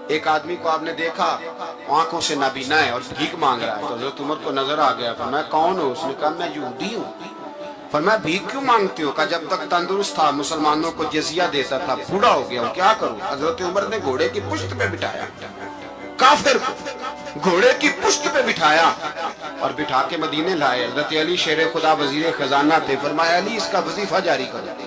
ایک آدمی کو آپ نے دیکھا آنکھوں سے نابینا ہے اور بھیک مانگ رہا ہے، تو حضرت عمر کو نظر آ گیا، فرمایا کون ہو؟ اس نے کہا میں یہودی ہوں۔ فرمایا بھیک کیوں مانگتے ہو؟ کہا جب تک تندرست تھا مسلمانوں کو جزیہ دیتا تھا، بوڑھا ہو گیا ہوں کیا کروں؟ حضرت عمر نے گھوڑے کی پشت پہ بٹھایا کافر کو، گھوڑے کی پشت پہ بٹھایا اور بٹھا کے مدینے لائے۔ حضرت علی شیر خدا وزیر خزانہ تھے، فرمایا علی اس کا وظیفہ جاری کرو۔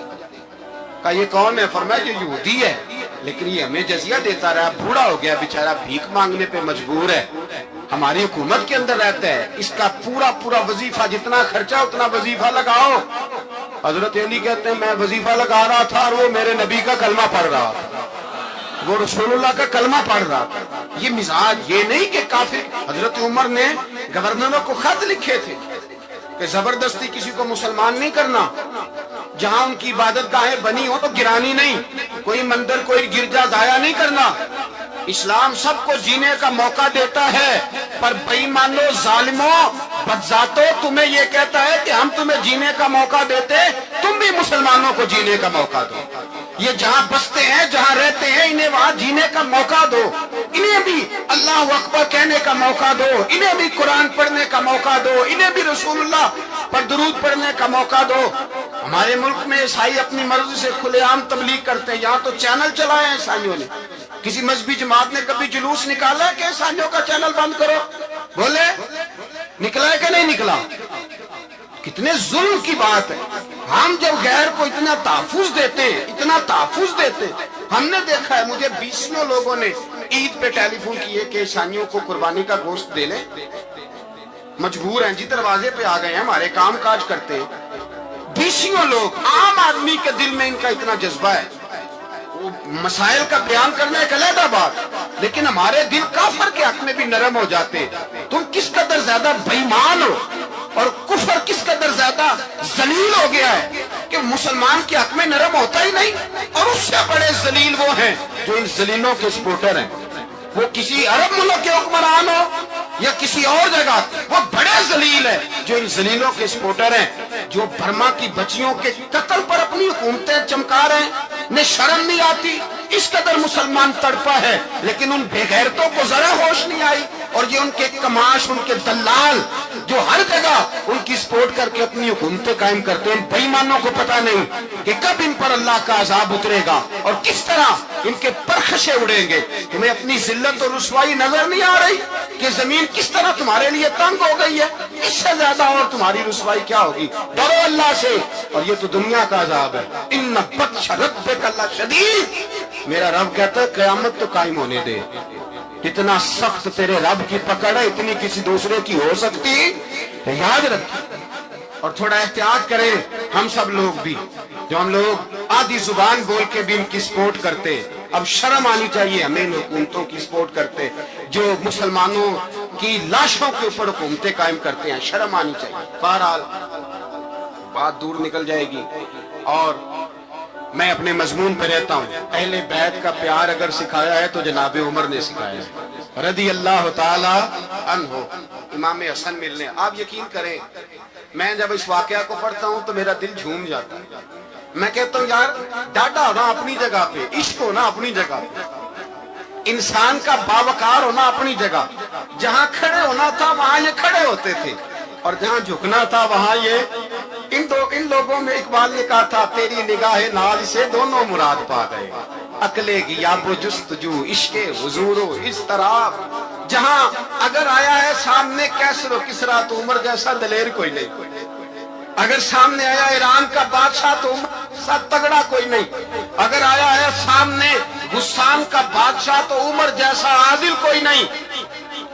کہا یہ کون ہے؟ فرمایا یہ یہودی ہے لیکن یہ ہمیں جزیہ دیتا رہا، بوڑھا ہو گیا بیچارہ، بھیک مانگنے پہ مجبور ہے، ہماری حکومت کے اندر رہتا ہے، اس کا پورا وظیفہ جتنا خرچہ اتنا وظیفہ لگاؤ۔ حضرت علی کہتے ہیں میں وظیفہ لگا رہا تھا اور وہ میرے نبی کا کلمہ پڑھ رہا تھا، وہ رسول اللہ کا کلمہ پڑھ رہا تھا۔ یہ مزاج، یہ نہیں کہ کافر۔ حضرت عمر نے گورنروں کو خط لکھے تھے کہ زبردستی کسی کو مسلمان نہیں کرنا، جہاں ان کی عبادت گاہیں بنی ہو تو گرانی نہیں، کوئی مندر کوئی گرجا ضائع نہیں کرنا۔ اسلام سب کو جینے کا موقع دیتا ہے، پر بے ایمانوں، ظالموں، بدذاتوں، تمہیں یہ کہتا ہے کہ ہم تمہیں جینے کا موقع دیتے، تم بھی مسلمانوں کو جینے کا موقع دو۔ یہ جہاں بستے ہیں، جہاں رہتے ہیں، انہیں وہاں جینے کا موقع دو، انہیں بھی اللہ اکبر کہنے کا موقع دو، انہیں بھی قرآن پڑھنے کا موقع دو، انہیں بھی رسول اللہ پر درود پڑھنے کا موقع دو۔ ہمارے ملک میں عیسائی اپنی مرضی سے کھلے عام تبلیغ کرتے ہیں، یہاں تو چینل چلائے ہیں عیسائیوں نے۔ کسی مذہبی جماعت نے کبھی جلوس نکالا ہے کہ عیسائیوں کا چینل بند کرو؟ بولے نکلا ہے کہ نہیں نکلا؟ کتنے ظلم کی بات ہے۔ ہم جب غیر کو اتنا تحفظ دیتے ہیں، اتنا تحفظ دیتے ہیں، ہم نے دیکھا ہے، مجھے 20 لوگوں نے عید پہ ٹیلی فون کیے کہ عیسائیوں کو قربانی کا گوشت دے لیں، مجبور ہیں جی، دروازے پہ آ گئے ہیں، ہمارے کام کاج کرتے ہیں۔ 20 لوگ، عام آدمی کے دل میں ان کا اتنا جذبہ ہے، مسائل کا بیان کرنا ایک علیحدہ بات، لیکن ہمارے دل کافر کے حق میں بھی نرم ہو جاتے ہیں۔ تم کس قدر زیادہ بے ایمان ہو اور کفر کس قدر زیادہ ذلیل ہو گیا ہے کہ مسلمان کے حق میں نرم ہوتا ہی نہیں، اور اس سے بڑے ذلیل وہ ہیں جو ان ذلیلوں کے سپورٹر ہیں۔ وہ کسی عرب ملک کے حکمران ہو یا کسی اور جگہ، وہ بڑے ذلیل ہیں جو ان ذلیلوں کے سپورٹر ہیں، جو برما کی بچیوں کے قتل پر اپنی حکومتیں چمکا رہے ہیں۔ انہیں شرم نہیں آتی، اس قدر مسلمان تڑپا ہے، لیکن ان بے غیرتوں کو ذرا ہوش نہیں آئی، اور یہ ان کے کماش، ان کے دلال جو ہر جگہ ان کی سپورٹ کر کے اپنی حکومتیں قائم کرتے ہیں، ان بے ایمانوں کو پتہ نہیں کہ کب ان پر اللہ کا عذاب اترے گا اور کس طرح ان کے پرخشے اڑیں گے۔ تمہیں اپنی ذلت اور رسوائی نظر نہیں آ رہی کہ زمین کس طرح تمہارے لیے تنگ ہو گئی ہے؟ اس سے زیادہ اور تمہاری رسوائی کیا ہوگی؟ ڈرو اللہ سے، اور یہ تو دنیا کا عذاب ہے۔ ان بطش ربک لشدید، میرا رب کہتا ہے قیامت تو قائم ہونے دے، اتنا سخت تیرے رب کی پکڑ ہے، اتنی کسی دوسرے کی ہو سکتی؟ یاد رکھ، اور تھوڑا احتیاط کریں ہم سب لوگ بھی، جو ہم لوگ آدھی زبان بول کے بھی ان کی سپورٹ کرتے ہیں۔ اب شرم آنی چاہیے ہمیں ان حکومتوں کی سپورٹ کرتے جو مسلمانوں کی لاشوں کے اوپر حکومتیں قائم کرتے ہیں، شرم آنی چاہیے۔ بہرحال بات دور نکل جائے گی، اور میں اپنے مضمون پہ رہتا ہوں۔ اہل بیت کا پیار اگر سکھایا ہے تو جناب عمر نے سکھایا ہے رضی اللہ تعالی عنہ، امام حسن ملنے۔ آپ یقین کریں، میں جب اس واقعہ کو پڑھتا ہوں تو میرا دل جھوم جاتا ہے۔ میں کہتا ہوں یار، ڈاڈا ہونا اپنی جگہ پہ، عشق ہونا اپنی جگہ پہ، انسان کا باوقار ہونا اپنی جگہ، جہاں کھڑے ہونا تھا وہاں یہ کھڑے ہوتے تھے، اور جہاں جھکنا تھا وہاں یہ ان لوگوں میں اقبال نے کہا تھا تیری نگاہ ناز سے دونوں مراد پا گئے، عقلے کی یاب و جستجو، عشق حضور و اضطراب۔ جہاں اگر آیا ہے سامنے کیسر و کسرا تو عمر جیسا دلیر کوئی نہیں، اگر سامنے آیا ایران کا بادشاہ تو عمر جیسا تگڑا کوئی نہیں، اگر آیا ہے سامنے غسان کا بادشاہ تو عمر جیسا عادل کوئی نہیں،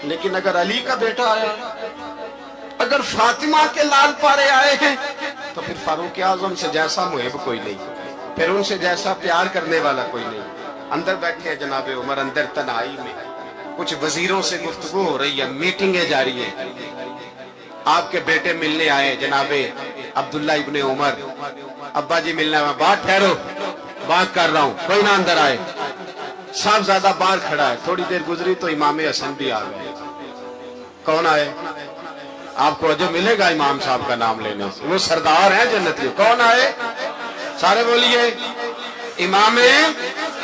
لیکن اگر علی کا بیٹا آیا ہے، اگر فاطمہ کے لال پارے آئے ہیں، تو پھر فاروق اعظم سے جیسا محب کوئی نہیں، پھر ان سے جیسا پیار کرنے والا کوئی نہیں۔ اندر بیٹھے ہیں جناب عمر، اندر تنہائی میں کچھ وزیروں سے گفتگو ہو رہی ہے، میٹنگیں جاری ہیں۔ آپ کے بیٹے ملنے آئے جناب عبداللہ ابن عمر، ابا جی ملنے آئے، بات ٹھہرو، بات کر رہا ہوں، کوئی نہ اندر آئے۔ صاحب زیادہ باہر کھڑا ہے، تھوڑی دیر گزری تو امام حسن بھی آ گئے۔ کون آئے؟ آپ کو عجب ملے گا امام صاحب کا نام لینے سے، وہ سردار ہیں جنتی۔ کون آئے؟ سارے بولیے، امام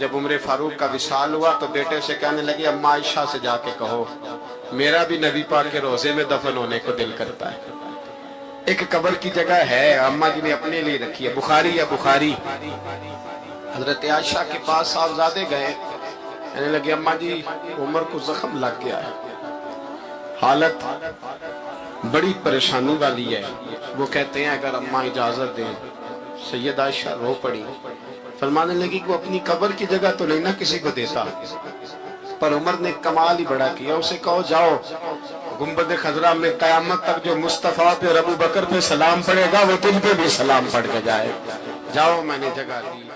جب عمر فاروق کا وصال ہوا تو بیٹے سے کہنے لگی اماں عائشہ سے جا کے کہو میرا بھی نبی پاک کے روزے میں دفن ہونے کو دل کرتا ہے۔ ایک قبر کی جگہ ہے اماں جی نے اپنے لیے رکھی ہے، بخاری ہے بخاری۔ حضرت عائشہ کے پاس صاحبزادے گئے، کہنے لگے اماں جی عمر کو زخم لگ گیا ہے، حالت بڑی پریشانی والی ہے۔ وہ کہتے ہیں اگر اماں اجازت دیں۔ سید عائشہ رو پڑی، فرمانے لگی کہ وہ اپنی قبر کی جگہ تو نہیں نہ کسی کو دیتا، پر عمر نے کمال ہی بڑا کیا، اسے کہو جاؤ گنبد خضرا میں قیامت تک جو مصطفیٰ پہ اور ابو بکر پہ سلام پڑے گا وہ تجھ پہ بھی سلام پڑھ کے جائے، جاؤ میں نے جگہ دی۔